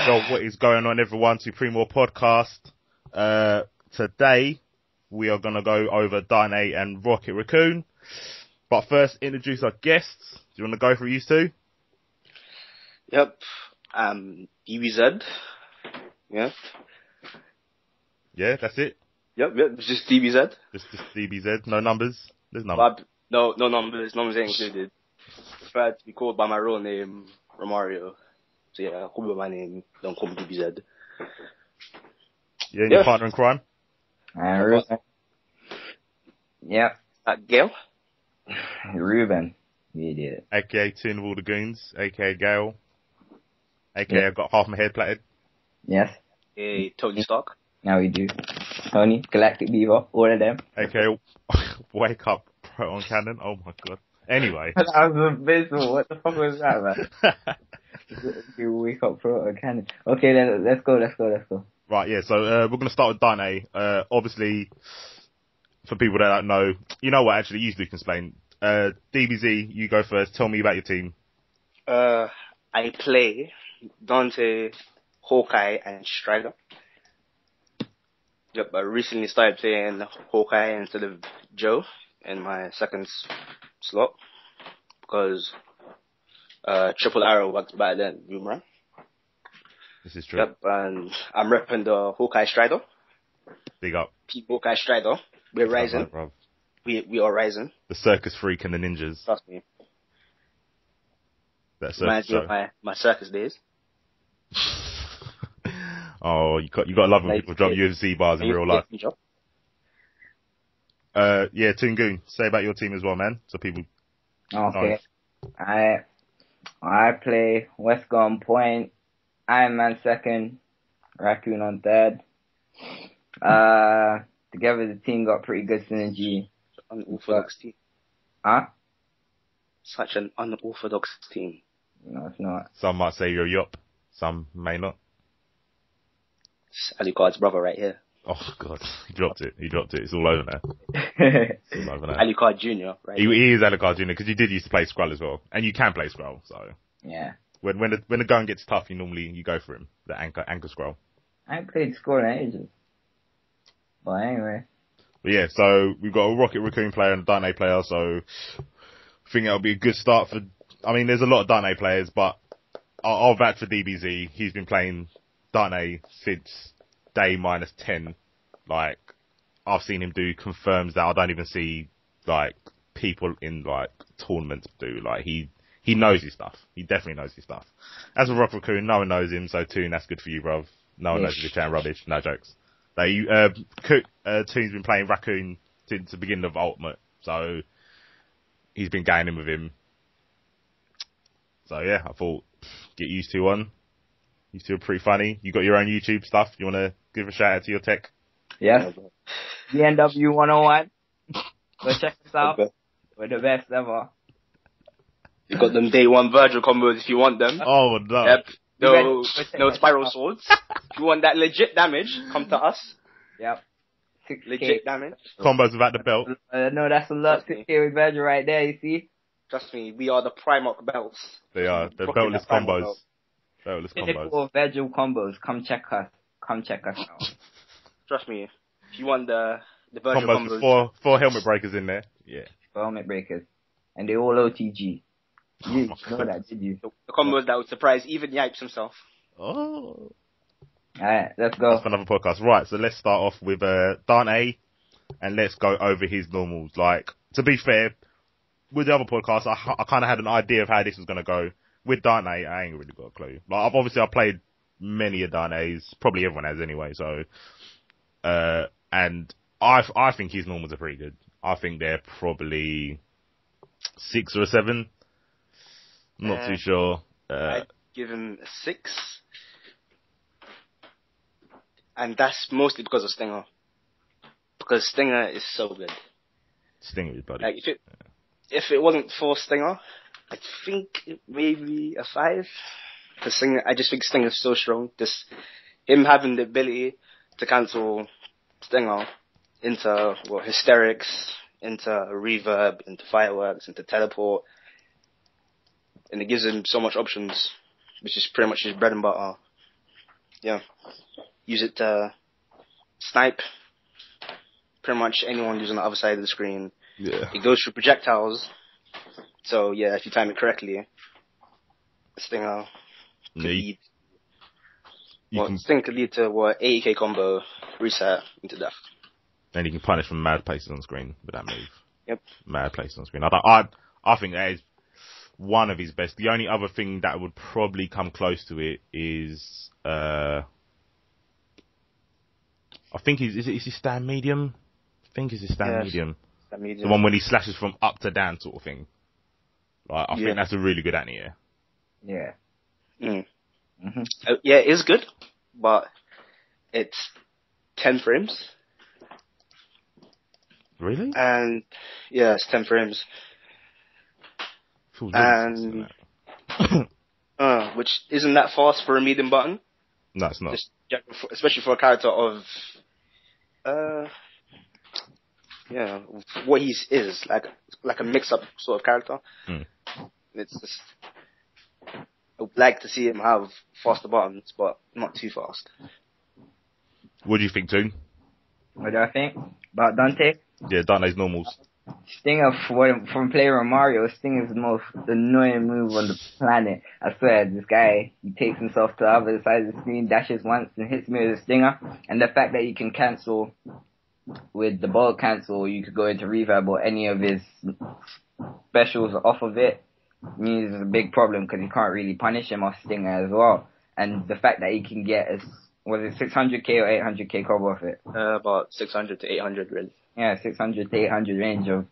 So what is going on, everyone? Supremor podcast. Today we are gonna go over Dante and Rocket Raccoon. But first, introduce our guests. Do you want to go for you two? Yep. DBZ. Yeah. Yeah, that's it. Yep. It's just DBZ. Just DBZ. No numbers. There's numbers. No numbers. Numbers ain't included. Prefer to be called by my real name, Romario. So yeah, call me by my name. Don't call me DBZ. Yeah, and your partner in crime? Ruben. Yep. Gail? Ruben. You idiot. AKA Tune of all the Goons. AKA Gale. AKA I've got half my head platted. Yes. Hey, Tony Stark. Now we do. Tony, Galactic Beaver, all of them. AKA Wake Up Proton Cannon. Oh my god. Anyway. That was abysmal. What the fuck was that, man? You wake up Proton Cannon. Okay, then let's go. Right, yeah, so we're going to start with Dante. Obviously, for people that don't know, you know what, actually, you can explain. DBZ, you go first. Tell me about your team. I play Dante, Hawkeye, and Strider. Yep, I recently started playing Hawkeye instead of Joe in my second slot because Triple Arrow works better than Boomerang. This is true. Yep, and I'm repping the Hawkeye Strider. Big up. Hawkeye Strider. We're rising. Right, we are rising. The circus freak and the ninjas. Trust me. That reminds me of my circus days. Oh, you got to love when people drop UFC bars in real life. Yeah, Toongoon, say about your team as well, man. So people. Okay. Know. I play Wesker on point, Iron Man second, Raccoon on third. Together the team got pretty good synergy. Unorthodox team. Huh? Such an unorthodox team. No, it's not. Some might say you're a yup. Some may not. It's Alucard's brother right here. Oh god, he dropped it. It's all over now. Alucard Jr. Right? He is Alucard Jr. because you did used to play Skrull as well, and you can play Skrull. So yeah. When the gun gets tough, you go for him. The anchor Skrull. I ain't played Skrull in ages. But anyway. But yeah, so we've got a Rocket Raccoon player and a Dante player, so I think that'll be a good start for. I mean, there's a lot of Dante players, but I'll vouch for DBZ. He's been playing Dante since day -10. Like, I've seen him do confirms that I don't even see, like, people in, like, tournaments do. Like, he knows his stuff. He definitely knows his stuff. As for Rocket Raccoon, no one knows him, so Toon, that's good for you, bruv. No one knows if you're chatting rubbish. No jokes. Toon's been playing Raccoon since the beginning of Ultimate, so he's been gaining with him. So yeah, I thought, get used to one. You two are pretty funny. You got your own YouTube stuff. You want to give a shout out to your tech? Yes. DNW 101. Go check us out. We're the best ever. You got them day one Virgil combos if you want them. Oh no. Yep. No spiral swords. If you want that legit damage, come to us. Yep. 6K. Legit damage. Combos without the belt. No, that's a lot. 6K with Virgil right there, you see? Trust me, we are the Primarch belts. They are. They're beltless combos. Beltless combos. Typical Virgil combos. Come check us out. Trust me, if you want the Virgil combos. With four helmet breakers in there. Yeah. 4 helmet breakers. And they all OTG. You know that, did you? The combos that would surprise even Yipes himself. Oh. Alright, let's go. That's for another podcast. Right, so let's start off with Dante, and let's go over his normals. Like, to be fair, with the other podcast, I kind of had an idea of how this was going to go. With Dante, I ain't really got a clue. Like, I've played many of Dante's, probably everyone has anyway, so, and I think his normals are pretty good. I think they're probably 6 or a 7. I'm not too sure. I'd give him a 6. And that's mostly because of Stinger. Because Stinger is so good. Stinger is buddy. Like, if it wasn't for Stinger, I think maybe a 5. Because I just think Stinger's so strong. Just him having the ability to cancel Stinger into hysterics, into reverb, into fireworks, into teleport. And it gives him so much options, which is pretty much his bread and butter. Yeah. Use it to snipe pretty much anyone who's on the other side of the screen. Yeah. It goes through projectiles. So yeah, if you time it correctly, the stinger could lead. Stinger could lead to what 80k combo, reset into death. And you can punish from mad places on screen with that move. Yep. Mad places on screen. I think that is one of his best. The only other thing that would probably come close to it is I think is he stand medium? I think it's his stand medium. Stand medium. The one when he slashes from up to down sort of thing. Like, I think that's a really good anti-air. Yeah. Mm. Mm-hmm. Yeah, it is good, but it's 10 frames. Really? And yeah, it's 10 frames. And which isn't that fast for a medium button. No, it's not. Especially for a character of what he is like a mix-up sort of character. Mm. It's just I would like to see him have faster buttons, but not too fast. What do you think, Toon? What do I think about Dante? Yeah, Dante's normals. Stinger, from playing on Mario, Stinger's the most annoying move on the planet. I swear, this guy, he takes himself to the other side of the screen, dashes once, and hits me with a Stinger. And the fact that you can cancel with the bulk cancel, you could go into reverb or any of his specials off of it, means it's a big problem because you can't really punish him off Stinger as well. And the fact that he can get was it 600k or 800k combo off it? About 600 to 800 really. Yeah, 600 to 800 range of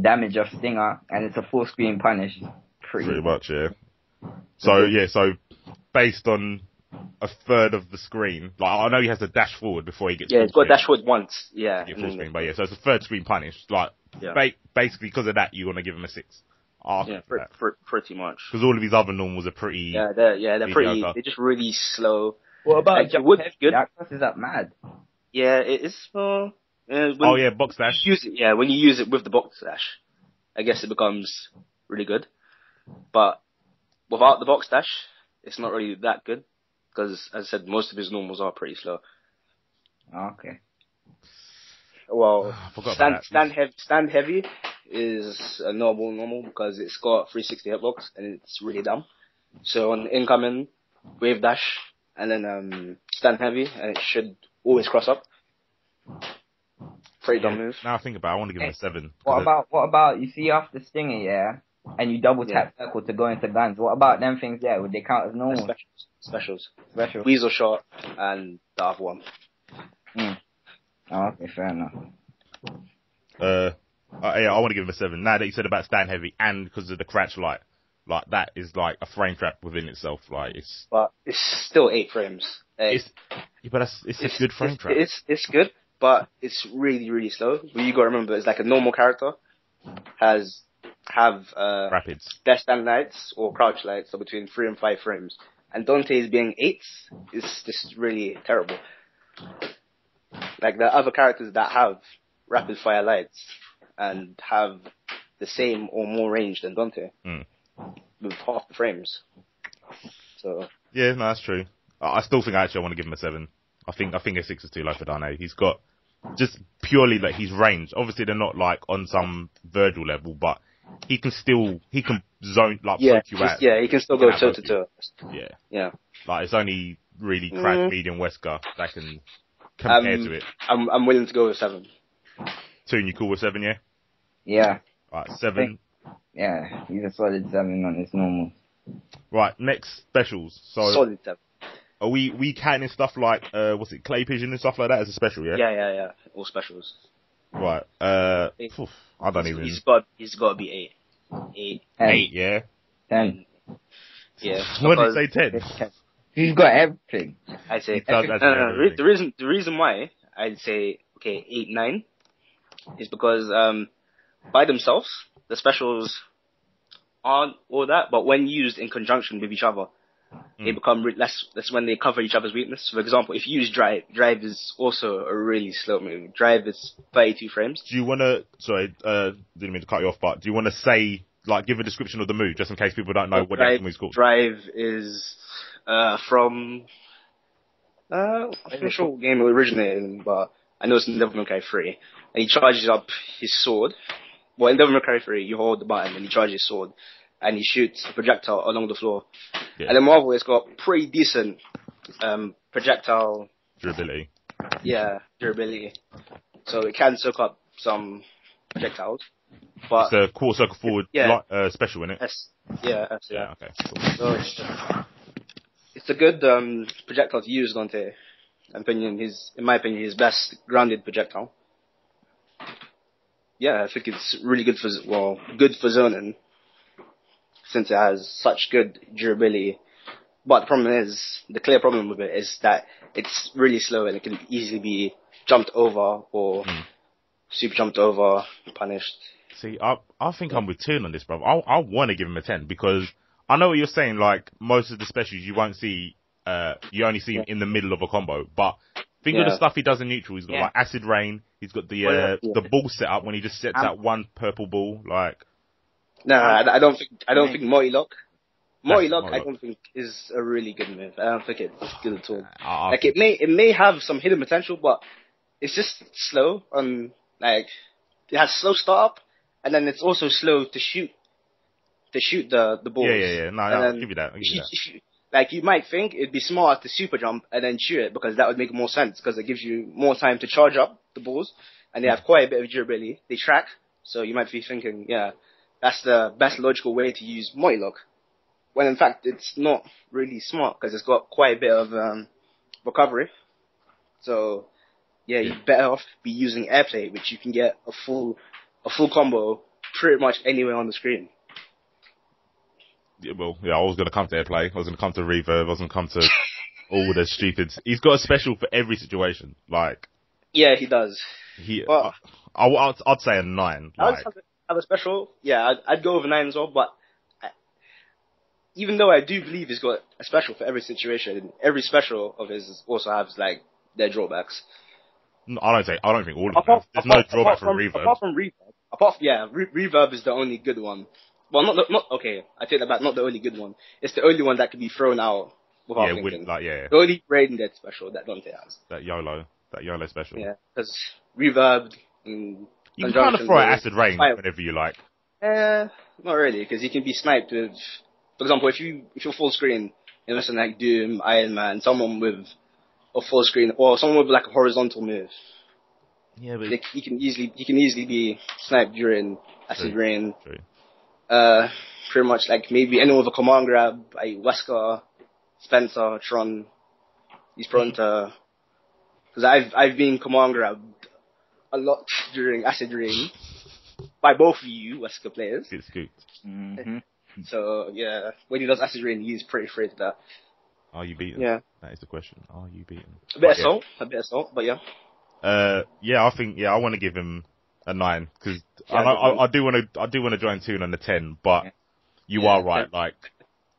damage of Stinger, and it's a full screen punish. Pretty much, yeah. So based on a third of the screen, like I know he has to dash forward before he gets. Yeah, he's got to dash forward once. Yeah. Full screen, but yeah, so it's a third screen punish. Like basically because of that, you want to give him a 6. Yeah, pretty much. Because all of his other normals are pretty. Yeah, they're pretty. They're just really slow. What about Wood? Good. Jack is up mad. Yeah, it is. Box dash. When you use it with the box dash, I guess it becomes really good. But without the box dash, it's not really that good because, as I said, most of his normals are pretty slow. Okay. Well, stand heavy is a normal because it's got 360 hitbox and it's really dumb. So on incoming, wave dash and then stand heavy and it should always cross up. Pretty dumb move. Now I think about it, I want to give him a 7. What about, you see after Stinger, yeah? And you double tap circle to go into guns. What about them things there? Would they count as normal? Specials. Weasel shot and the other one. Oh, okay, fair enough. I want to give him a 7. Now that you said about stand heavy and because of the crouch light, like that is like a frame trap within itself. Like but it's still 8 frames. It's a good frame trap. It's good, but it's really really slow. But you got to remember, it's like a normal character have rapids. Dash stand lights or crouch lights are between 3 and 5 frames, and Dante's being 8 is just really terrible. Like the other characters that have rapid fire lights and have the same or more range than Dante with half the frames. So yeah, no, that's true. I still think I want to give him a 7. I think a 6 is too low for Dante. He's got just purely like his range. Obviously, they're not like on some Virgil level, but he can zone like poke you out. Yeah, he can still go toe to toe. Yeah. Like it's only really cracked medium Wesker that can compare to it. I'm willing to go with 7. Toon, you cool with 7? Yeah. Yeah. Right, 7. Yeah, he's a solid 7 on his normal. Right, next specials. So solid 7. Are we counting stuff like clay pigeon and stuff like that as a special? Yeah. Yeah. All specials. Right. I don't even. He's got to be 8. 8. Yeah. 10. Yeah. What did you say? 10. He's got everything. I say everything. The reason why I'd say 8, 9 is because by themselves the specials aren't all that, but when used in conjunction with each other, they become less. That's when they cover each other's weakness. For example, if you use drive is also a really slow move. Drive is 32 frames. Do you want to? Sorry, didn't mean to cut you off, but do you want to say give a description of the move just in case people don't know what that move's called? Drive is from I'm not sure what game it originated in, but I know it's in Devil May Cry 3. And he charges up his sword. Well, in Devil May Cry 3, you hold the button and he charges his sword, and he shoots a projectile along the floor. Yeah. And then Marvel has got pretty decent projectile durability. Yeah, durability. So it can soak up some projectiles. But it's a quarter circle forward special, isn't it? Yeah. Okay. Cool. So it's a good projectile to use, Dante. In my opinion, his best grounded projectile. Yeah, I think it's really good for zoning, since it has such good durability. But the clear problem with it is that it's really slow and it can easily be jumped over or super jumped over, punished. See, I think I'm with Toon on this, bro. I want to give him a 10 because I know what you're saying. Like, most of the specials you won't see, you only see him in the middle of a combo. But think of the stuff he does in neutral. He's got like Acid Rain. He's got the ball set up when he just sets out one purple ball. Like, no, I don't think Morty Lock. I don't think is a really good move. I don't think it's good at all. Like it may have some hidden potential, but it's just slow on like it has slow startup, and then it's also slow to shoot the balls. Yeah. No, I'll give you that. Like you might think it'd be smart to super jump and then shoot it because that would make more sense because it gives you more time to charge up the balls, and they have quite a bit of durability. They track, so you might be thinking, that's the best logical way to use Morty Lock. When in fact it's not really smart because it's got quite a bit of recovery. So you're better off be using airplay, which you can get a full combo pretty much anywhere on the screen. Yeah, I was going to come to airplay. I was going to come to reverb. I was going to come to all the stupid. He's got a special for every situation. Like, yeah, he does. I'd say a 9. Like, have a special. Yeah, I'd go with a 9 as well. But even though I do believe he's got a special for every situation, every special of his also has like their drawbacks. No, I don't think all of them. There's no drawback from reverb. Apart from reverb. Reverb is the only good one. Well, not okay. I take that back. Not the only good one. It's the only one that can be thrown out without thinking. The only Raiden Dead special that Dante has. That YOLO special. Yeah, because reverb. You can kind of throw Acid Rain whenever you like. Not really, because you can be sniped with. For example, if you're full screen, you know, something like Doom, Iron Man, someone with a full screen, or someone with like a horizontal move. Yeah, but you can easily be sniped during Acid Rain. True. Pretty much like maybe anyone with a command grab, like Wesker, Spencer, Tron. He's prone to, because I've been command grabbed a lot during Acid Rain by both of you Wesker players. It's good. Mm-hmm. So yeah, when he does Acid Rain, he's pretty afraid of that. Are you beaten? Yeah, that is the question. Are you beaten? A bit of salt, but yeah. I think I want to give him a 9 because I do want to join Toon on the 10, but you are right. Like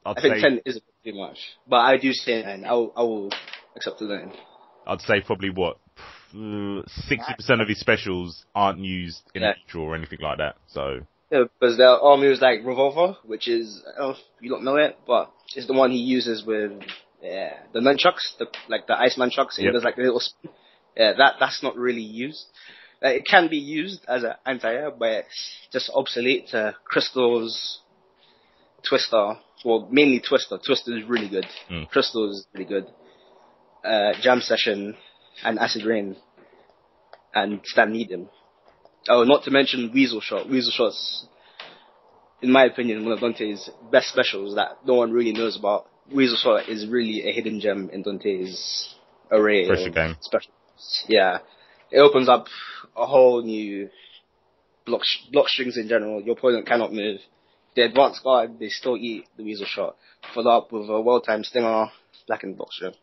I think 10 is a bit too much, but I do say 9. I will accept the 9. I'd say probably 60% of his specials aren't used in neutral or anything like that. So because there are moves like Revolver, which is I don't know if you don't know it, but it's the one he uses with the nunchucks, the ice nunchucks. He does like a little spin. Yeah, that's not really used. It can be used as an anti-air, but it's just obsolete to Crystal's Twister. Well, mainly Twister. Twister is really good. Crystal is really good. Jam Session and Acid Rain and Stand Medium. Oh, not to mention Weasel Shot. Weasel Shot's, in my opinion, one of Dante's best specials that no one really knows about. Weasel Shot is really a hidden gem in Dante's array of specials. Yeah. It opens up a whole new block strings in general. Your opponent cannot move. The advanced guard, they still eat the Weasel Shot. Follow up with a well-timed Stinger, blackened block string.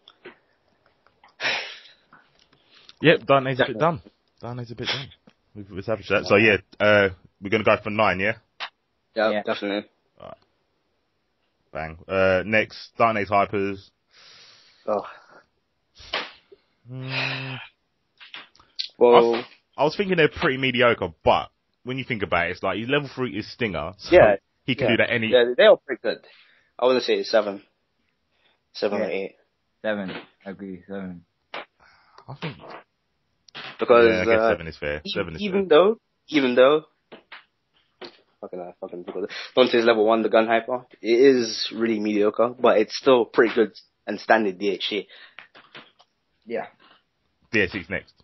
Yep, Dante's a bit dumb. We've established that. So we're going to go for 9, yeah? Yeah, definitely. Alright. Bang. Next, Dante's Hypers. Oh. Well, I was thinking they're pretty mediocre, but when you think about it, it's like he's level 3 is Stinger, so he can do that any. Yeah, they are pretty good. I wouldn't say 7 or 8. 7. I agree, 7. I think. Because Yeah, I guess 7 is fair. 7 is even fair. though because Dante's level 1, the gun hyper, it is really mediocre, but it's still pretty good and standard DHC. Yeah. DHC's next.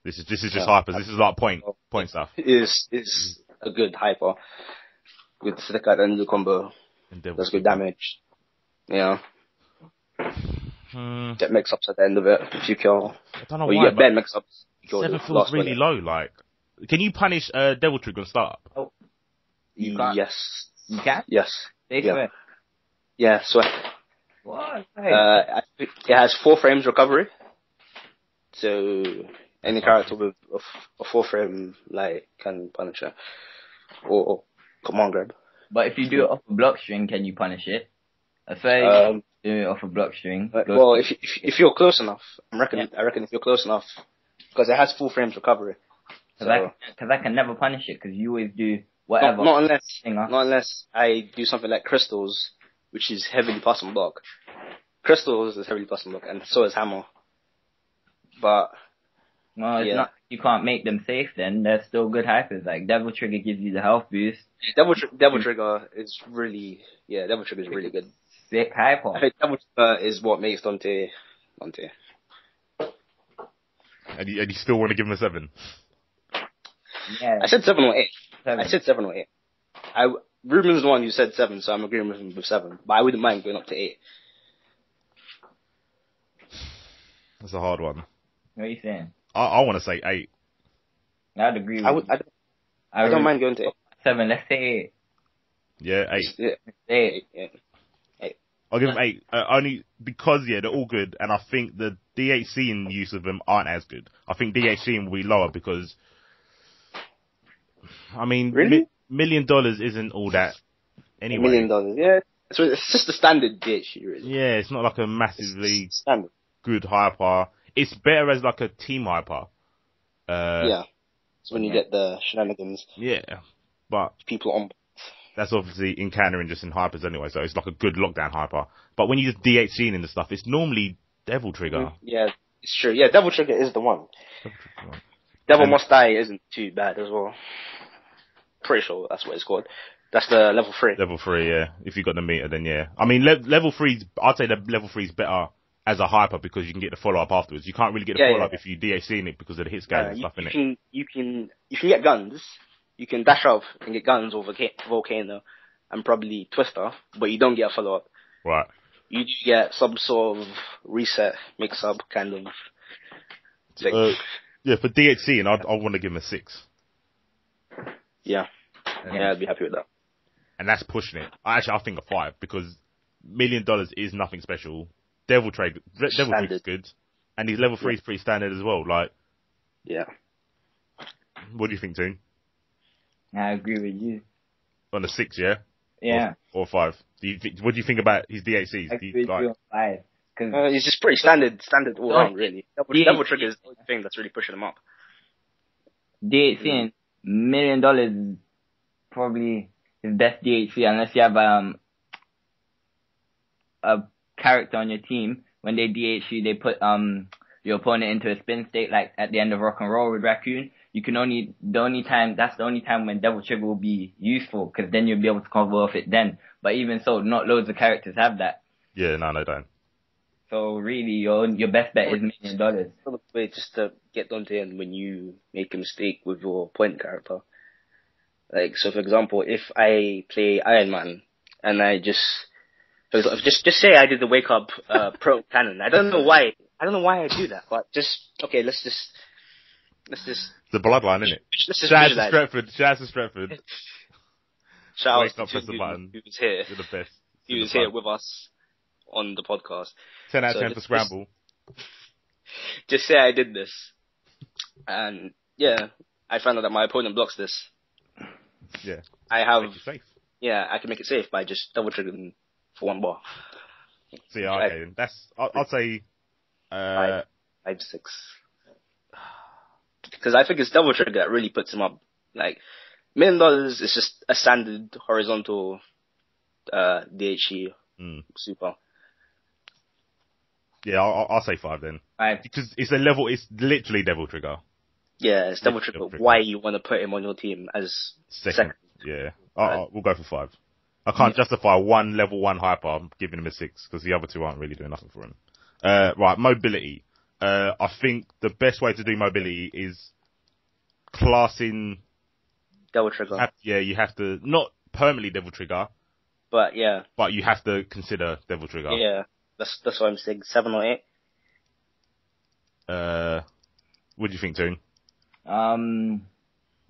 This is just hypers. This is like point stuff. Is a good hyper with stick at the end of the combo. Does good damage. Yeah. Get mix-ups at the end of it if you kill. I don't know why. You get bad mix-ups. 7 feels really low. Like, can you punish Devil Trigger on startup? Oh. You can't. Yes. You can? Yes. They swear. Yeah, swear. What? It has 4 frames recovery. So any character with a 4 frame like can punish it. Or command grab. But if you do it off a block string, can you punish it? I swear you do it off a block string. Well, if you're close enough, I reckon if you're close enough, because it has 4 frames recovery. Because I can never punish it, because you always do whatever. Not unless I do something like crystals, which is heavily pass and block. Crystals is heavily pass and block, and so is hammer. But no, it's not. You can't make them safe. Then they're still good hypers. Like Devil Trigger gives you the health boost. Devil Trigger is really good. Sick hyper. I think Devil Trigger is what makes Dante. And you still want to give him a 7? Yeah. I said 7 or 8. 7. I said 7 or 8. Ruben's the one who said 7, so I'm agreeing with him with 7. But I wouldn't mind going up to 8. That's a hard one. What are you saying? I want to say 8. I'd agree with you. I don't mind going to 8. 7, let's say 8. Yeah, 8. Yeah. 8. Yeah. 8. I'll give them 8. Only because, they're all good, and I think the DHC in use of them aren't as good. I think DHC will be lower because, I mean, really? $1 million isn't all that anyway. $1 million, yeah. So it's just a standard DHC, really. Yeah, it's not like a massively standard. Good hyper. It's better as like a team hyper. Yeah. So when you get the shenanigans. Yeah. But people on. That's obviously encountering just in hypers anyway, so it's like a good lockdown hyper. But when you just DHCing in the stuff, it's normally Devil Trigger. Yeah, it's true. Yeah, Devil Trigger is the one. Devil Must Die isn't too bad as well. Pretty sure that's what it's called. That's the level 3. Level 3, yeah. If you got the meter, then yeah. I mean, level 3's, I'd say level 3's better as a hyper because you can get the follow-up afterwards. You can't really get the follow-up if you DHCing it because of the hit scale and stuff in it. You can get guns. You can dash off and get guns or Volcano and probably Twister, but you don't get a follow-up. Right. You just get some sort of reset, mix-up kind of thing. Yeah, for DHCing, I want to give him a 6. Yeah, I'd be happy with that. And that's pushing it. I think a 5 because $1 million is nothing special. Devil Trigger is good, and his level 3 is pretty standard as well. Like, yeah. What do you think, Toon? I agree with you. On a 6, yeah. Yeah. Or 5. What do you think about his DHCs? I agree with you on 5. It's just pretty standard all around, really. Devil Trigger is the only thing that's really pushing him up. DHC, $1 million is probably his best DHC unless you have a character on your team. When they DHC, they put your opponent into a spin state, like at the end of Rock and Roll with Raccoon. That's the only time when Devil Trigger will be useful, because then you'll be able to cover off it then. But even so, not loads of characters have that. Yeah, no, they don't. So really, your best bet is $1 million. Way just to get Dante in when you make a mistake with your point character. Like, so for example, if I play Iron Man and I just say I did the wake up pro cannon. I don't know why I do that, but let's just the bloodline, isn't it? Shout out to Stratford. Shout out to press the button. Who was here. You're the best. He was here with us on the podcast. 10 out of 10 for Scramble. Just say I did this. And yeah, I found out that my opponent blocks this. Yeah. I have. Make it safe. Yeah, I can make it safe by just double triggering for 1 bar. So yeah, okay. I'd say 5, 6. Because I think it's double trigger that really puts him up. Like, $1 million is just a standard horizontal DHE super. Yeah, I'll say 5 then. 5. Because it's literally Devil Trigger. Yeah, it's Devil Trigger. Why you want to put him on your team as second? Yeah. We'll go for 5. I can't justify one level 1 hyper giving him a 6 because the other 2 aren't really doing nothing for him. Right, mobility. I think the best way to do mobility is classing Devil Trigger. You have to, not permanently Devil Trigger. But yeah. But you have to consider Devil Trigger. Yeah. That's what I'm saying. 7 or 8. What do you think, Toon?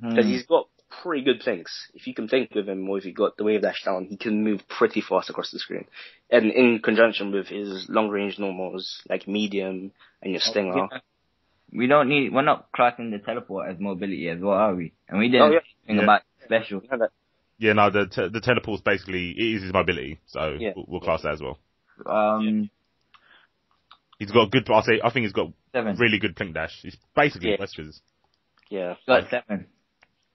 Because he's got pretty good things. If you can think with him, or if you got the wave dash down, he can move pretty fast across the screen. And in conjunction with his long range normals, like medium and your stinger. Yeah. We're not classing the teleport as mobility as well, are we? And we didn't think about special. Yeah, no, the teleport's basically, it is his mobility, so we'll class that as well. He's got good, I think he's got 7. really good blink dash. He's basically Wesker's. Yeah. Got 7.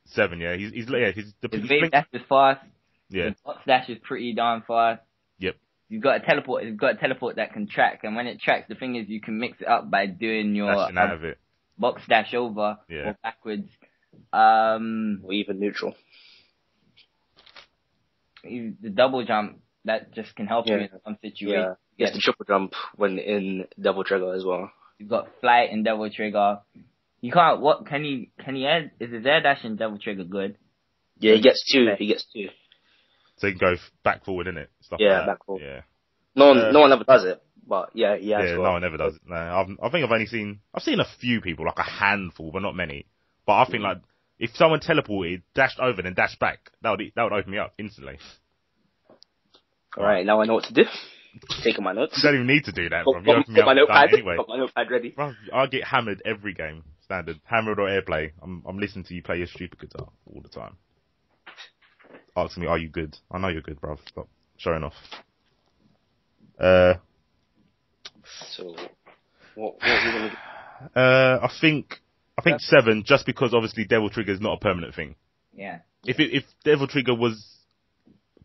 7, yeah. His wave dash is fast. Yeah. The box dash is pretty darn fast. Yep. You've got a teleport that can track, and when it tracks, the thing is you can mix it up by doing your out of it. Box dash over or backwards. Or even neutral. The double jump, that just can help you in some situation. Yeah. Yes, the triple jump when in Devil Trigger as well. You've got flight in Devil Trigger. You can't, can he add, is his air dash in Devil Trigger good? Yeah, he gets 2. So he can go back forward, innit? Stuff like that. Back forward. Yeah. No one ever does it, but yeah, no one ever does it. No, I think I've seen a few people, like a handful, but not many. But I think like, if someone teleported, dashed over, then dashed back, that would open me up instantly. Alright, now I know what to do. Taking my notes. You don't even need to do that, bro. Got my notepad ready. Bro, I get hammered every game, standard. Hammered or airplay. I'm listening to you play your stupid guitar all the time. Asking me, are you good? I know you're good, bro. Stop showing off. So, what are you gonna do? I think 7, just because obviously Devil Trigger is not a permanent thing. Yeah. If Devil Trigger was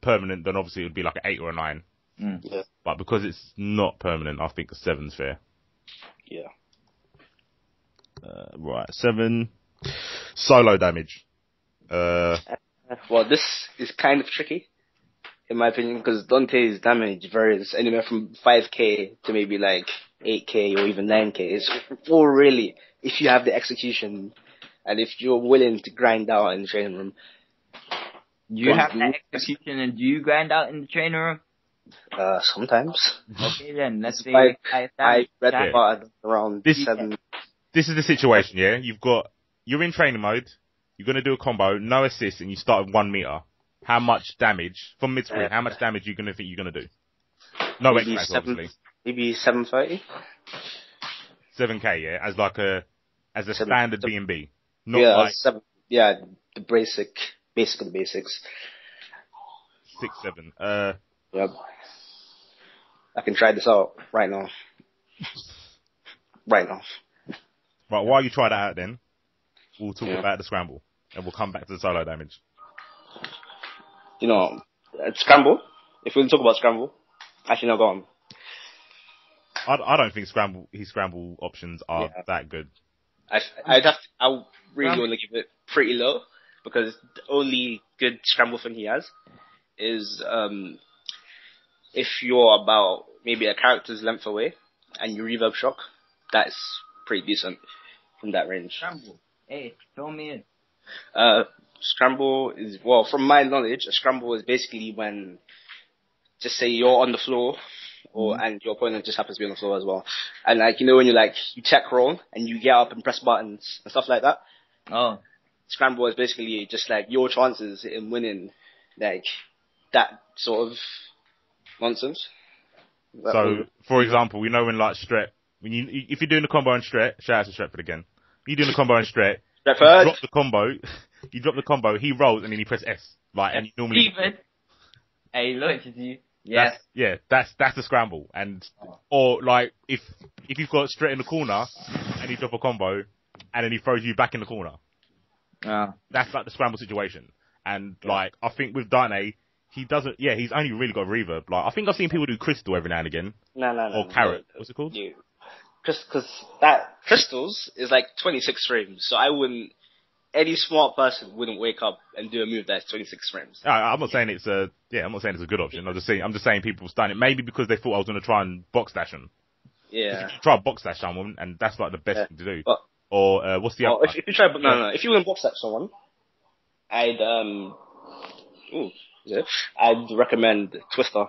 permanent, then obviously it would be like an 8 or a 9. Yeah. But because it's not permanent, I think a 7's fair. Yeah. Right, 7. Solo damage. Well, this is kind of tricky, in my opinion, because Dante's damage varies anywhere from 5k to maybe like 8k or even 9k. It's all really, if you have the execution and if you're willing to grind out in the training room. Do you have that execution and do you grind out in the training room? Sometimes. Okay then, let's see. I read about around 7. This is the situation, yeah? You're in training mode, you're gonna do a combo, no assist, and you start at 1 meter. How much damage, from mid-screen, how much damage are you gonna think you're gonna do? No X-Max, obviously. Maybe 730? 7k, yeah? As a standard B&B. Not yeah, like 7, yeah, the basic of the basics. 6, 7. Yep. I can try this out right now. Right, while you try that out then, we'll talk about the scramble. And we'll come back to the solo damage. You know, scramble, if we talk about scramble, actually no, go on. I don't think his scramble options are that good. I really want to give it pretty low, because the only good scramble thing he has is, if you're about maybe a character's length away and you reverb shock, that's pretty decent from that range. Scramble. Hey, fill me in. Scramble is, well, from my knowledge, a scramble is basically when, just say you're on the floor, and your opponent just happens to be on the floor as well. And like, you know, when you tech roll and you get up and press buttons and stuff like that. Oh. Scramble is basically just like your chances in winning, like, that sort of nonsense. So, for example, we know when like Stret, if you're doing the combo on Stret, shout out to Stretford again. You're doing the combo on Stret, you drop the combo, he rolls and then he press S. Like, and you normally... Steven! Hey, look at you. Yes. That's the scramble. And, or like, if you've got Stret in the corner, and you drop a combo, and then he throws you back in the corner. That's like the scramble situation. And like, I think with Dante, he doesn't. Yeah, he's only really got reverb. Like I think I've seen people do crystal every now and again. No. Or carrot. What's it called? Because that crystals is like 26 frames, so I wouldn't. Any smart person wouldn't wake up and do a move that's 26 frames. I'm not saying it's a. Yeah, I'm not saying it's a good option. I'm just saying people done it maybe because they thought I was going to try and box dash him. Yeah. If you try box dash someone, and that's like the best thing to do. But, or what's the other? If you try, no. If you want to box dash someone, I'd recommend Twister.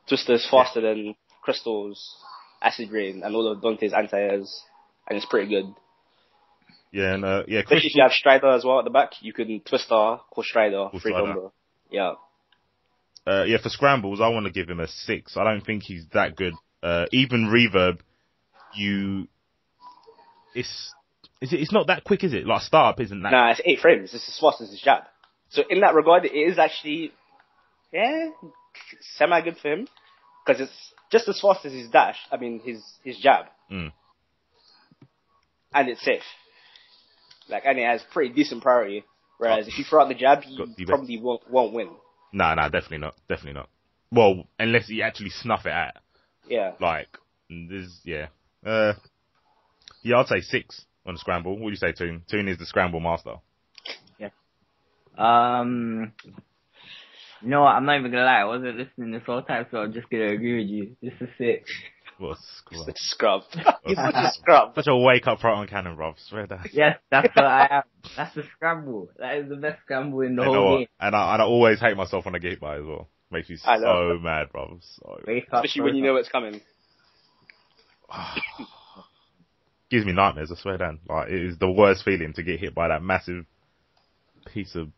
Twister is faster than Crystals, Acid Rain, and all of Dante's anti-airs, and it's pretty good. Yeah, and especially if you have Strider as well at the back, you can Twister, call Strider, free combo. Yeah. For scrambles, I want to give him a 6. I don't think he's that good. Even reverb, it's not that quick, is it? Like startup isn't that. Nah, it's 8 frames. It's as fast as his jab. So in that regard, it is actually, semi good for him because it's just as fast as his dash. I mean, his jab, and it's safe. And it has pretty decent priority. Whereas if you throw out the jab, you probably won't win. No, definitely not. Well, unless you actually snuff it out. Yeah. I'd say 6 on the scramble. What do you say, Toon? Toon is the scramble master. Yeah. You know what? I'm not even gonna lie. I wasn't listening this whole time, so I'm just gonna agree with you. This is 6. What a scrub. Scrub. You're such a scrub. Such a wake-up Proton Cannon, bruv. Swear that. Yes, that's what I am. That's the scramble. That is the best scramble in the whole game. And I always hate myself when I get hit by it as well. Makes me so mad, bruv. Especially when you know it's coming. Gives me nightmares, I swear down. Like, it is the worst feeling to get hit by that massive piece of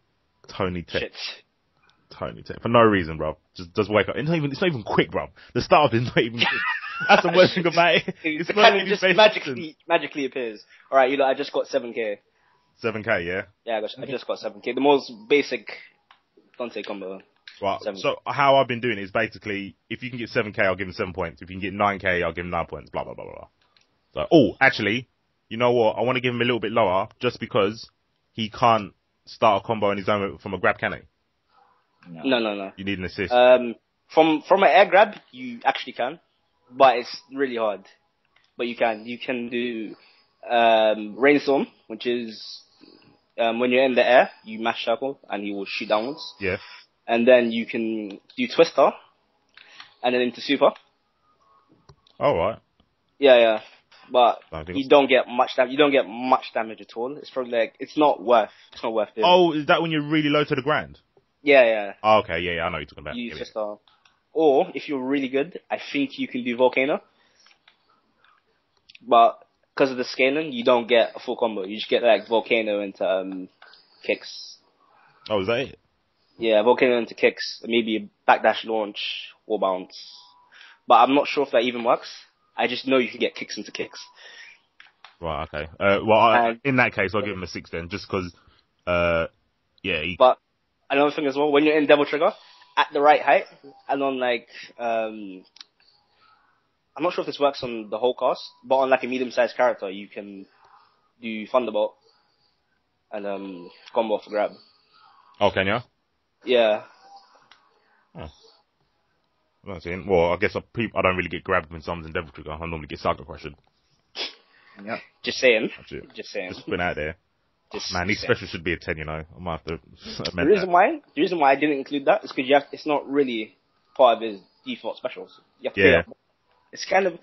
Tony Tech. Shit. Tony Tech. For no reason, bruv. Just wake up. It's not even quick, bruv. The start of it is not even quick. That's the worst thing about it. It's kind of just magically appears. Alright, I just got 7k. 7k, yeah? Yeah, I just got 7k. The most basic Dante combo. Right, 7K. So how I've been doing it is basically, if you can get 7k, I'll give him 7 points. If you can get 9k, I'll give him 9 points. Blah, blah, blah, blah. So, actually, you know what? I want to give him a little bit lower, just because he can't start a combo on his own from a grab, can he? No. You need an assist. From an air grab, you actually can. But it's really hard. But you can. You can do Rainstorm, which is when you're in the air, you mash circle and he will shoot downwards. Yeah. And then you can do Twister, and then into Super. Alright. Yeah. But you don't get much damage. You don't get much damage at all. It's probably it's not worth it. Oh, is that when you're really low to the ground? Yeah. Oh, okay, yeah, I know what you're talking about. You Twister. Or, if you're really good, I think you can do Volcano. But, because of the scaling, you don't get a full combo. You just get, Volcano into, kicks. Oh, is that it? Yeah, Volcano into kicks. Maybe a backdash launch, or bounce. But I'm not sure if that even works. I just know you can get kicks into kicks. Right, okay. In that case, I'll give him a 6 then, just because, But, another thing as well, when you're in Devil Trigger, at the right height, and on I'm not sure if this works on the whole cast, but on a medium-sized character, you can do Thunderbolt and combo for grab. Oh, can you? Yeah. Oh. I'm not saying. Well, I guess I don't really get grabbed when someone's in Devil Trigger. I normally get Saga Crushed. Yeah. Just saying. Just putting out there. These specials should be a 10, I might have to amend the reason why I didn't include that is because it's not really part of his default specials. You have to pay up. It's kind of,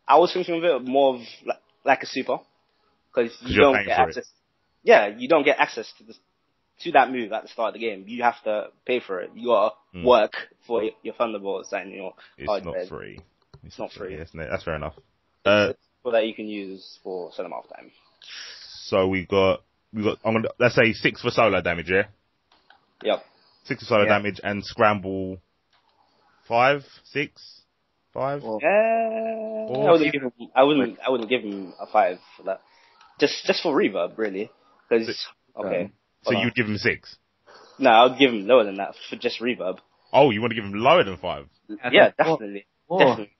I was thinking of it more of like a super, because you don't get access. Yeah, you don't get access to that move at the start of the game. You have to pay for it. You gotta work for your Thunderbolts and your. It's not free. It's not free. Isn't it? That's fair enough. It's that you can use for a certain amount of time. So we got. Let's say 6 for solo damage, yeah. Yep. 6 for solo damage and scramble 5, 6, 5. Well, I wouldn't give him a 5 for that. Just for reverb, really. Because okay. So you'd give him 6? No, I'd give him lower than that for just reverb. Oh, you want to give him lower than 5? Yeah, definitely. Definitely.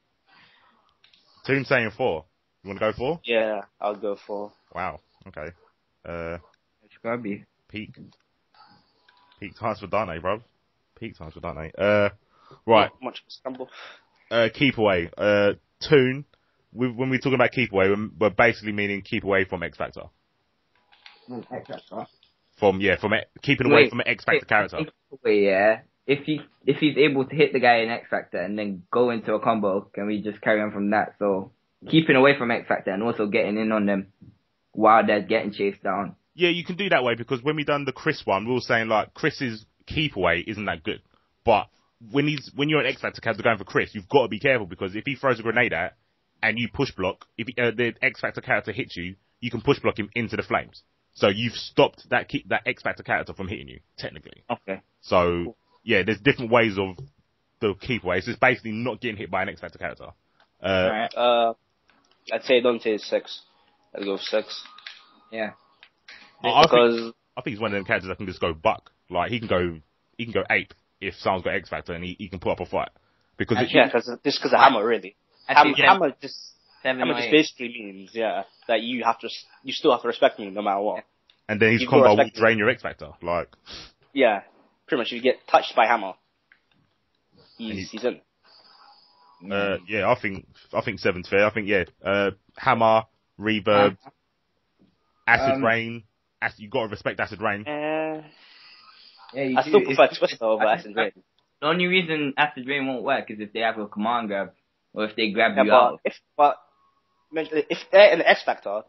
Toon's saying 4. You want to go 4? Yeah, I'll go 4. Wow. Okay. It's gotta be Peak times for Dante, bro. Peak times for Dante. Right. Not much scramble. Keep away. Toon. When we're talking about keep away, we're basically meaning keep away from X Factor. X Factor. Keeping away from an X Factor character. Yeah. If he's able to hit the guy in X Factor and then go into a combo, can we just carry on from that? So keeping away from X Factor and also getting in on them while they're getting chased down. Yeah, you can do that way because when we done the Chris one, we were saying like Chris's keep away isn't that good. But when you're an X Factor character going for Chris, you've got to be careful because if he throws a grenade out and you push block, if the X Factor character hits you, you can push block him into the flames. So you've stopped that X Factor character from hitting you, technically. Okay. So, yeah, there's different ways of the keep away. It's just basically not getting hit by an X Factor character. Alright. I'd say Dante is 6. I'd go 6. Yeah. I think he's one of them characters that can just go buck. Like, he can go ape if someone's got X Factor and he can put up a fight. Because because of hammer, really. Hammer just basically means, that you still have to respect me no matter what. And then his combo will drain your X Factor, like. Yeah, pretty much. You get touched by hammer, he's in. Yeah, I think 7's fair. I think hammer, reverb, acid rain. You got to respect acid rain. I still prefer Twister over acid rain. The only reason acid rain won't work is if they have a command grab. Or if they grab you out. If they're in the X Factor,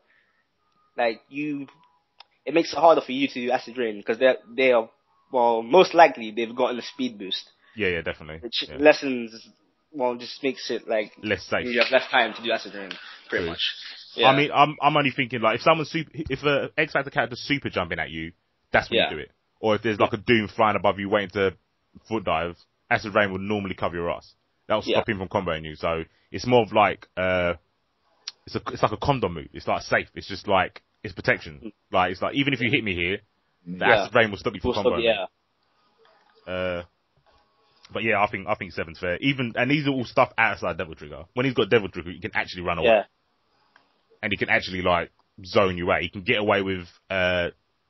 like it makes it harder for you to do acid rain because they are most likely they've gotten a speed boost. Yeah, definitely. Which lessens, just makes it like less safe. You have less time to do acid rain, pretty much. Yeah. I mean, I'm only thinking like if a X Factor character's super jumping at you, that's when you do it. Or if there's like a Doom flying above you waiting to foot dive, acid rain would normally cover your ass. That'll stop him from comboing you. So it's more of like it's like a condom move. It's like safe. It's just like it's protection. Like it's like even if you hit me here, the acid rain will stop you from comboing. But yeah, I think 7's fair. And these are all stuff outside Devil Trigger. When he's got Devil Trigger, he can actually run away. And he can actually like zone you out. He can get away with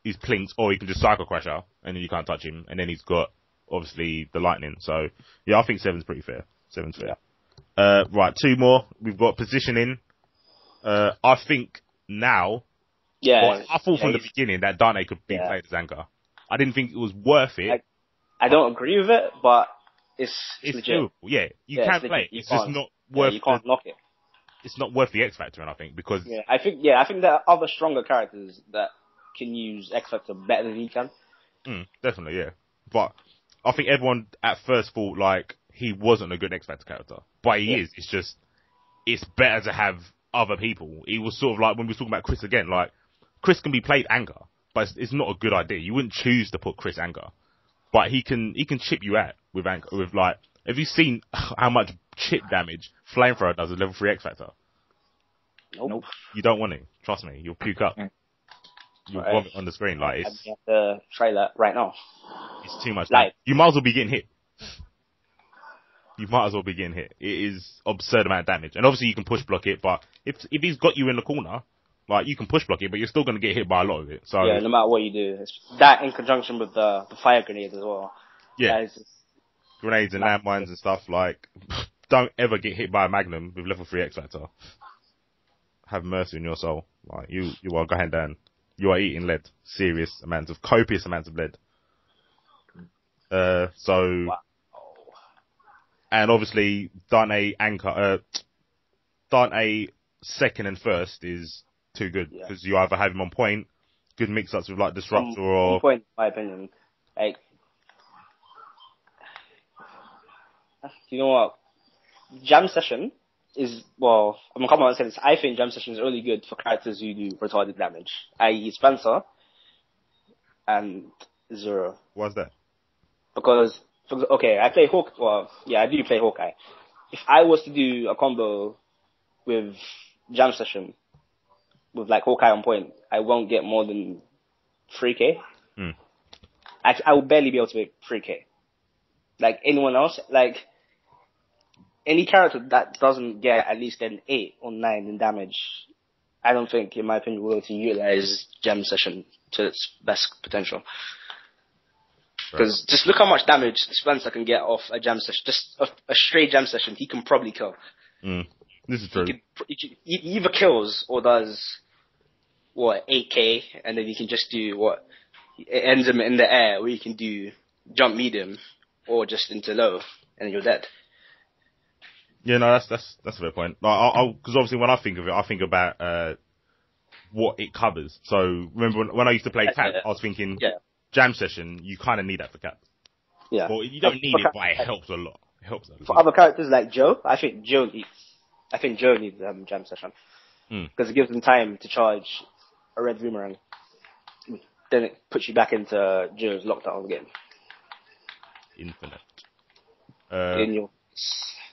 his plinks, or he can just Psycho Crusher, and then you can't touch him. And then he's got obviously the lightning. So yeah, I think 7's pretty fair. 7's fair. Right, 2 more. We've got positioning. I think now. Yeah. I thought from the beginning that Dante could be played as anchor. I didn't think it was worth it. I don't agree with it, but it's legit. Doable. Yeah, you can play it. It's just not worth. You can't knock it. It's not worth the X Factor, and I think because. I think there are other stronger characters that can use X Factor better than he can. Definitely, yeah. But I think everyone at first thought like he wasn't a good X Factor character, but he is. It's just it's better to have other people. He was sort of like when we were talking about Chris again. Like Chris can be played anger, but it's not a good idea. You wouldn't choose to put Chris anger, but he can chip you out with anger. With like, have you seen how much chip damage Flamethrower does at level 3 X Factor? Nope. You don't want it. Trust me, you'll puke up. You'll vomit on the screen. Like it's. I have to try that right now. It's too much. You might as well be getting hit. You might as well be getting hit. It is absurd amount of damage, and obviously you can push block it. But if he's got you in the corner, like you can push block it, but you're still going to get hit by a lot of it. So yeah, no matter what you do, it's that in conjunction with the fire grenade as well. Yeah, grenades and landmines and stuff. Like, don't ever get hit by a Magnum with level 3 X Factor. Have mercy on your soul. Like you are going down. You are eating lead. Copious amounts of lead. Wow. And obviously, Dante second and first is too good because you either have him on point, good mix-ups with like Disruptor or on point. In my opinion, like, you know what, Jam Session is I'm coming out and saying this. I think Jam Session is really good for characters who do retarded damage, i.e. Spencer and Zero. Why's that? Because I play I do play Hawkeye. If I was to do a combo with Jam Session, with like Hawkeye on point, I won't get more than 3k. I will barely be able to make 3k. Like anyone else, like any character that doesn't get at least an 8 or 9 in damage, I don't think, in my opinion, will be able to utilize Jam Session to its best potential. Because just look how much damage Spencer can get off a jam session. Just a straight jam session, he can probably kill. This is true. He either kills or does, 8k, and then you can just do, it ends him in the air, where you can do jump medium, or just into low, and you're dead. Yeah, no, that's a fair point. Because obviously when I think of it, I think about what it covers. So remember when I used to play Cap, I was thinking jam session, you kind of need that for Cap. Yeah. Well, you don't need it, but it helps a lot. It helps a lot. For other characters like Joe, I think Joe needs jam session. Because it gives them time to charge a red boomerang. Then it puts you back into Joe's lockdown game. Infinite.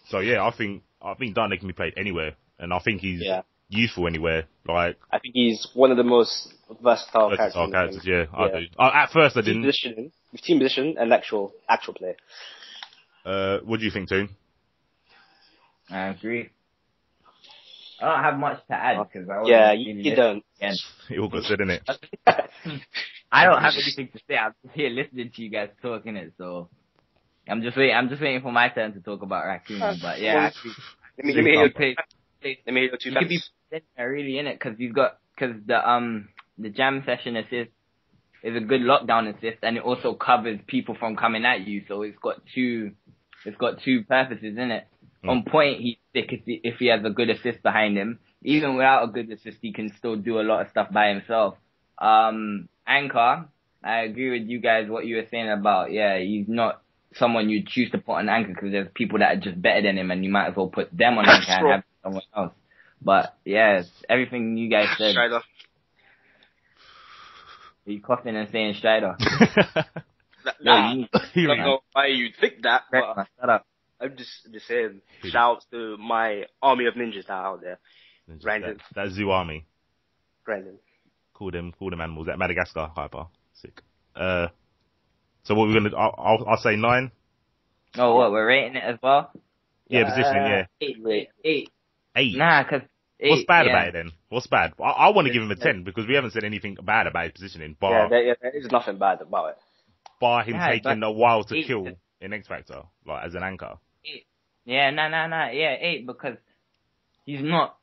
So yeah, I think Dante can be played anywhere, and I think he's useful anywhere. Like, I think he's one of the most versatile characters. Yeah, I do. At first, I didn't. With team position and actual play. What do you think, Toon? I agree. I don't have much to add because you don't. It all got said, innit? I don't have anything to say. I'm just here listening to you guys talking it, so I'm just waiting for my turn to talk about Raccoon. But yeah, let me hear your two. Let me hear your two. You could be really in it because the jam session assist is a good lockdown assist, and it also covers people from coming at you. So it's got two purposes in it. On point, he's sick if he has a good assist behind him. Even without a good assist, he can still do a lot of stuff by himself. Anchor, I agree with you guys what you were saying about, he's not someone you choose to put on anchor because there's people that are just better than him and you might as well put them on anchor and have someone else. But yeah, everything you guys said. Strider. Are you coughing and saying Strider? I don't know why you think that, but shut up. I'm just saying, shout outs to my army of ninjas that are out there. That zoo army. Brandon. Call them animals. That Madagascar hyper. Sick. So what we're gonna, I'll say 9. Oh, what, we're rating it as well? Yeah, positioning, 8. 8? Nah, cause 8, what's bad about it then? What's bad? I want to give him a 10 because we haven't said anything bad about his positioning. But there is nothing bad about it. By him taking a while to kill in X Factor, like as an anchor. 8. Yeah, nah. Yeah, 8 because he's not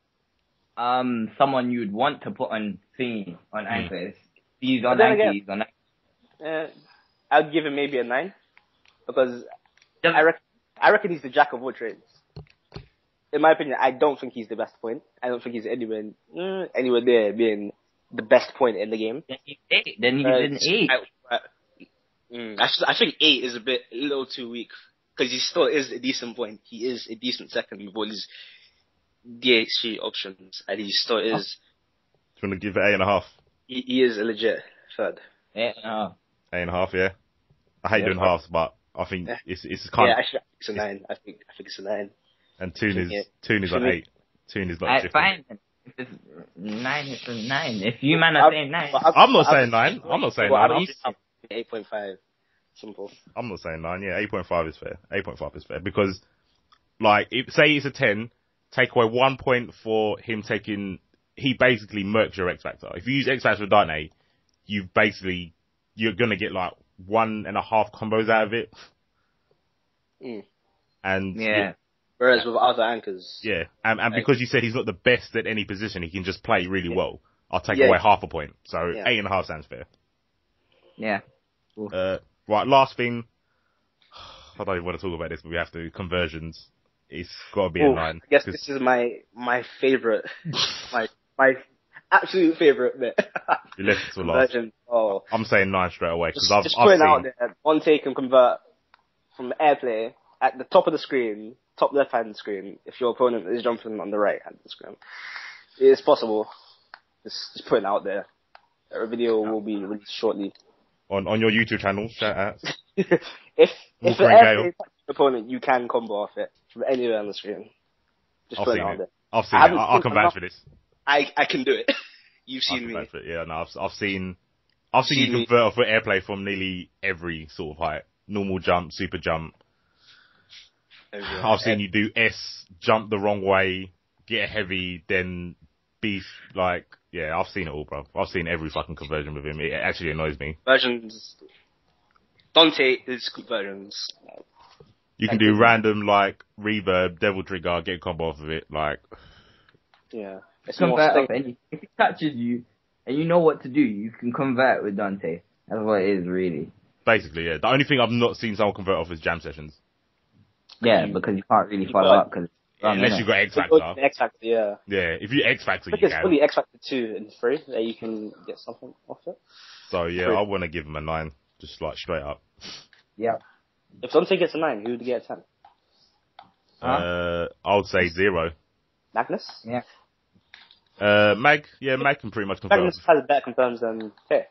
someone you'd want to put on thingy on anchors. He's on anchor. He's on anchor. I'd give him maybe a 9 because I reckon he's the jack of all trades. In my opinion, I don't think he's the best point. I don't think he's anywhere there being the best point in the game. Then he's 8. Then he's an 8. I think 8 is a little too weak because he still is a decent point. He is a decent second with all his DHC options, and he still is. Do you want to give it 8.5? He is a legit third. 8.5. 8.5, yeah. I hate doing halves, but I think it's kind of. Yeah, actually, it's a 9. I think it's a 9. And Toon is like 8. Toon is like 50. Fine. If it's 9, it's a 9. If you man are saying 9. I'm not saying 9. I'm not saying 9. 8.5. Simple. I'm not saying 9. Yeah, 8.5 is fair. 8.5 is fair because, like, say it's a 10, take away 1 point for him taking. He basically murks your X Factor. If you use X Factor with Dante, you're gonna get like 1.5 combos out of it. And whereas with other anchors, and because you said he's not the best at any position, he can just play really well. I'll take away half a point, so 8.5 sounds fair. Yeah. Cool. Right, last thing. I don't even want to talk about this, but we have to. Conversions. It's got to be a 9. I guess this is my favorite, my absolute favorite bit. You left it to last. I'm saying 9 straight away because I've putting seen out there. One take and convert from airplay at the top of the screen, top left hand screen. If your opponent is jumping on the right hand of the screen, it is possible. Just putting out there. A video will be released shortly. On your YouTube channel, shout out. if the airplay touches your opponent, you can combo off it from anywhere on the screen. Just put it out there. I've seen it. I can vouch for this. I can do it. You've seen me. Yeah, no, I've seen you convert off with airplay from nearly every sort of height. Normal jump, super jump. I've seen you do S, jump the wrong way, get a heavy, then beef, like, I've seen it all, bro. I've seen every fucking conversion with him. It actually annoys me. Conversions, Dante is conversions. You can do random, like, reverb, devil trigger, get a combo off of it, like... Yeah. It's Convert off any. If it touches you, and you know what to do, you can convert with Dante. That's what it is, really. Basically, yeah. The only thing I've not seen someone convert off is jam sessions. Yeah, because you can't really follow up, because... Unless you've got X Factor. X Factor, yeah. Yeah, if you X Factor, I think you it's can. fully X Factor 2 and 3 that you can get something off it. So, yeah, 3. I want to give him a 9. Just, like, straight up. Yeah. If Dante gets a 9, who would get a 10? I would say 0. Magnus? Yeah. Mag can pretty much convert. Magnus has better confirms than Fair.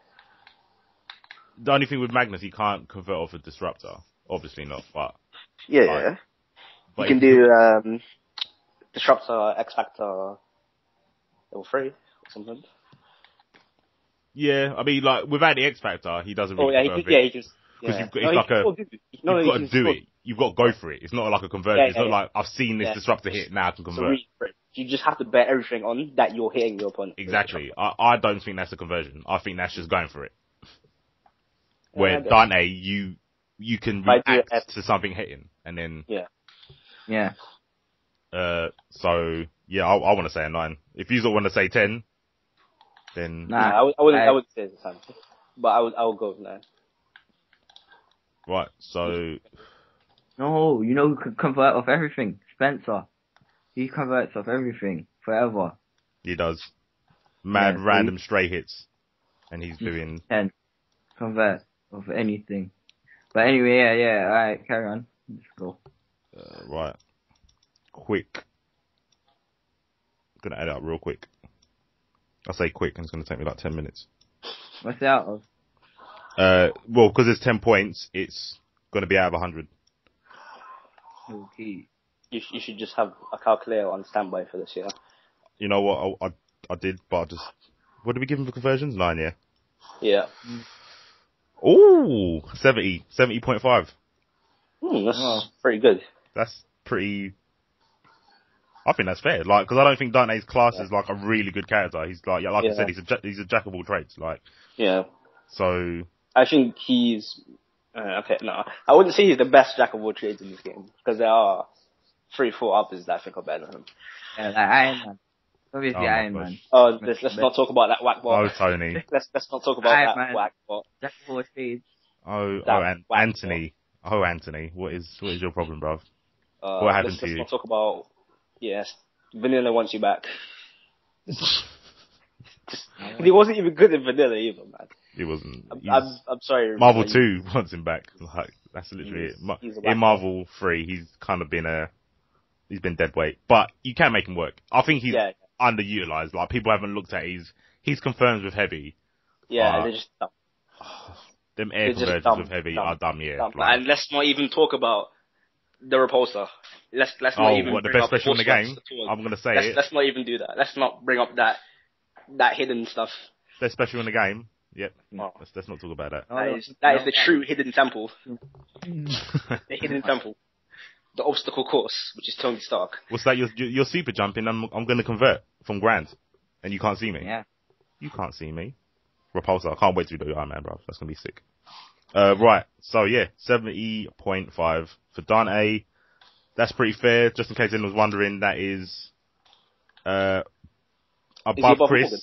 The only thing with Magnus, he can't convert off a disruptor. Obviously not, but... Yeah. But You can do, Disruptor, X Factor, level 3, or something. Yeah, I mean, like, without the X Factor, he doesn't really convert he can. Because Yeah. you've got to do it. You've got to go for it. It's not like a conversion. It's not like, I've seen this disruptor hit, now I can convert. You just have to bet everything on that you're hitting your opponent. Exactly. I don't think that's a conversion. I think that's just going for it. Where Dante, you can react to something hitting, and then... Yeah. So, yeah, I want to say a 9. If you want to say 10, then... Nah, I wouldn't say it's a 10. But I would go with 9. Right, so... No, you know who could convert off everything? Spencer. He converts off everything, forever. He does. Random stray hits. And he's doing... 10. Convert off anything. But anyway, yeah, alright, carry on. Let's go. Right. Quick. Gonna add it up real quick. I say quick, and it's gonna take me like 10 minutes. What's it out of? Well, because it's 10 points, it's gonna be out of 100. Okay. You should just have a calculator on standby for this, yeah? You know what, I did, but I just... What did we give him for conversions? 9, yeah? Yeah. Ooh! 70.5. That's pretty good. That's pretty... I think that's fair, like, because I don't think Dante's class is like a really good character. He's like, I said, he's a jack of all trades, like. Yeah. So. I think he's okay. No, I wouldn't say he's the best jack of all trades in this game because there are 3-4 others that I think are better than him. Yeah, like Iron Man. Obviously, Iron Man. Oh, let's not talk about that whack bot. Oh, Tony. let's not talk about Iron that Man. whack bot. Jack of all trades. Anthony. Bot. Oh, Anthony. What is your problem, bruv? What happened to you? Let's not talk about. Yes, Vanilla wants you back. He wasn't even good in Vanilla either, man. He wasn't. I'm sorry. Marvel 2 wants him back. Like, that's literally it. In Marvel 3, he's kind of he's been dead weight. But you can make him work. I think he's underutilized. Like, people haven't looked at he's confirmed with Heavy. Yeah, they're just dumb. Them air conversions with Heavy are dumb, yeah. Dumb. Like, and let's not even talk about the Repulsor. Let's not even what, the bring best up special in the game? I'm gonna say it. Let's not even do that. Let's not bring up that hidden stuff. Best special in the game? Yep. Oh. Let's not talk about that. That is the true hidden temple. The hidden temple. The obstacle course, which is Tony Stark. What's that? You're super jumping. I'm gonna convert from Grand, and you can't see me. Yeah. You can't see me. Repulsor. I can't wait to do Iron Man, bro. That's gonna be sick. Right. So yeah, 70.5 for Dante. That's pretty fair. Just in case anyone was wondering, that is above Chris. Morgan?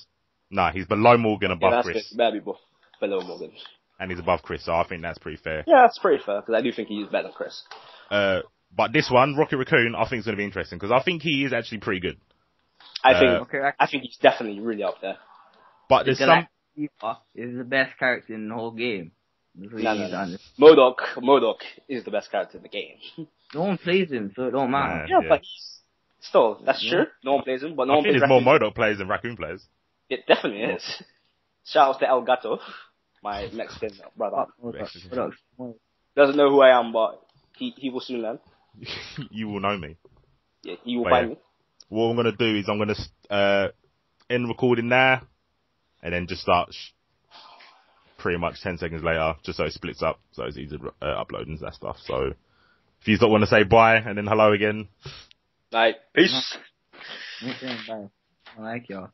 Nah, he's below Morgan, above Chris. Good. Better be below Morgan. And he's above Chris, so I think that's pretty fair. Yeah, that's pretty fair, because I do think he's better than Chris. But this one, Rocket Raccoon, I think is going to be interesting, because I think he is actually pretty good. I think he's definitely really up there. But there's some... is the best character in the whole game. No. MODOK is the best character in the game. No one plays him, so it don't matter. Yeah, but still, that's true. No one plays him, but no one plays there's more MODOK players than Raccoon players. It definitely is. Shout out to El Gato, my Mexican brother. Doesn't know who I am, but he will soon learn. You will know me. Yeah, he will find me. What I'm going to do is I'm going to end recording now, and then just start pretty much 10 seconds later, just so it splits up, so it's easy to upload and that stuff. So if you don't want to say bye and then hello again. Peace. Bye. I like y'all.